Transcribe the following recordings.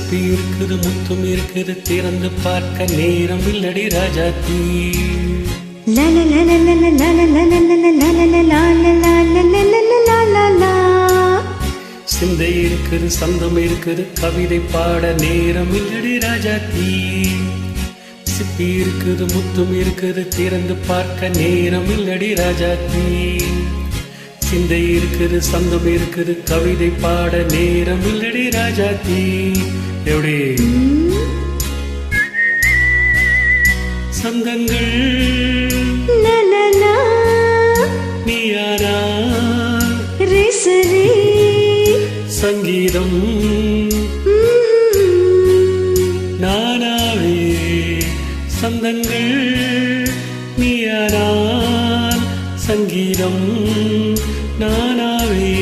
சிப்பி இருக்குது முத்தும் இருக்குது திறந்து பார்க்க நேரம் இல்லடி ராஜாத்தி. சிந்தை இருக்குது சந்தம் இருக்குது கவிதை பாட நேரம் இல்லடி ராஜாத்தி. சிப்பி இருக்குது முத்தும் இருக்குது திறந்து பார்க்க நேரம் இல்லடி ராஜாத்தி. சிந்தை இருக்குது சந்தம் இருக்குது கவிதை பாட நேரம் இல்லடி ராஜாத்தி. எப்படி சந்தங்கள் நீயாரா சங்கீதம் நானாவே. சந்தங்கள் நீயாரான் சங்கீதம் நானாவே.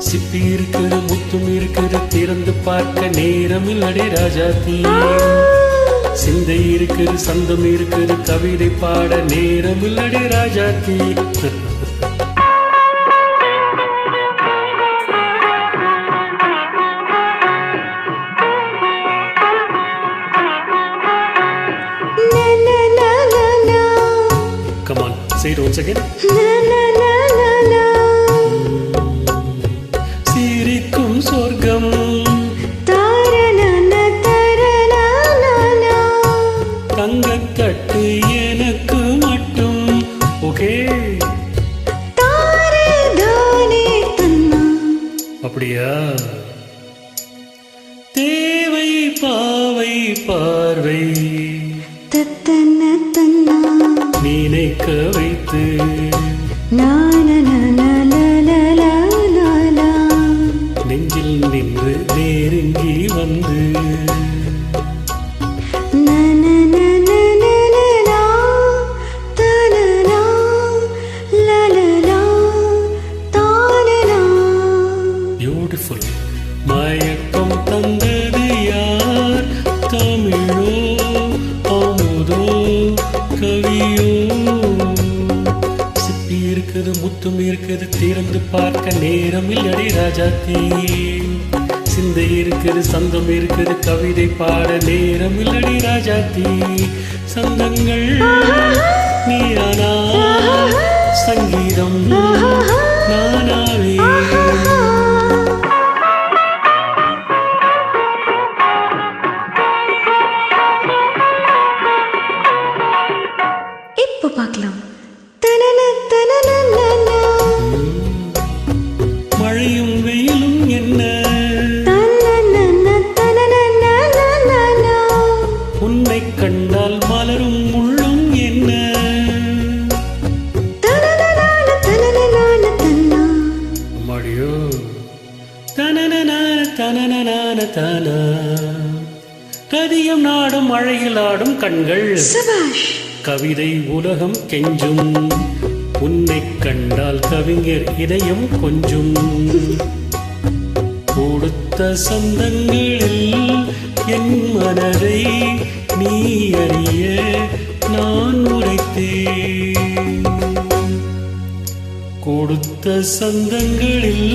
சிப்பி இருக்குது முத்தும் இருக்குது திறந்து பார்க்க நேரம் இல்லடி ராஜாத்தி. சிந்தை இருக்குது சந்தம் இருக்குது கவிதை பாட நேரம் இல்லடி Rajathi. Come on, say it once again. சிரிக்கும் சொர்க்கம் தங்கக்கட்டு எனக்கு மட்டும். ஓகே அப்படியா? தேவை பாவை பார்வை நினைக்க வைத்து நெஞ்சில் நின்று நெருங்கி வந்து பியூட்டிஃபுல். மயக்கம் தந்தது யார்? தமிழோ அமுதோ கவியோ? சிப்பி இருக்குது முத்தும் இருக்குது திறந்து பார்க்க நேரம் இல்லடி ராஜாத்தி. சிந்தை இருக்குது சந்தம் இருக்குது கவிதை பாட நேரம் இல்லடி ராஜாத்தி. சந்தங்கள் நீயானா சங்கீதம் நானாவே. இப்போ பார்க்கலாம். மழையும் வெயிலும் என்ன உன்னை கண்டால் மலரும் முள்ளும் என்ன? மடியோ தனன தனன தன கதியம் நாடும் மழையில் ஆடும் கண்கள். கவிதை உலகம் கெஞ்சும் உன்னை கண்டால் கவிஞர் இதயம் கொஞ்சும். கொடுத்த சந்தங்களில் என் மனதை நீ அறிய நான் உரைத்தேன். கொடுத்த சந்தங்களில்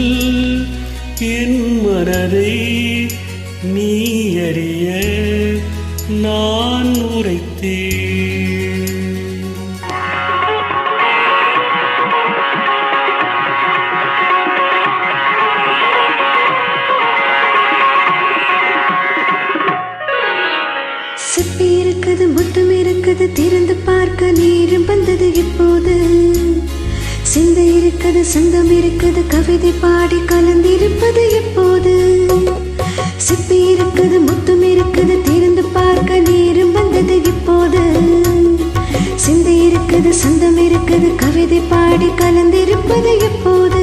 என் மனதை நீ அறிய நான் உரைத்தேன். சிப்பி இருக்குது முத்தம் இருக்குது திறந்து பார்க்க நேரம் வந்தது இப்போது. சிந்தை இருக்குது சந்தம் இருக்குது கவிதை பாடி கலந்திருப்பது எப்போது. சிப்பி இருக்குது முத்தம் இருக்குது திறந்து பார்க்க நேரம் வந்தது இப்போது. சிந்தை இருக்குது சந்தம் இருக்குது கவிதை பாடி கலந்திருப்பது எப்போது.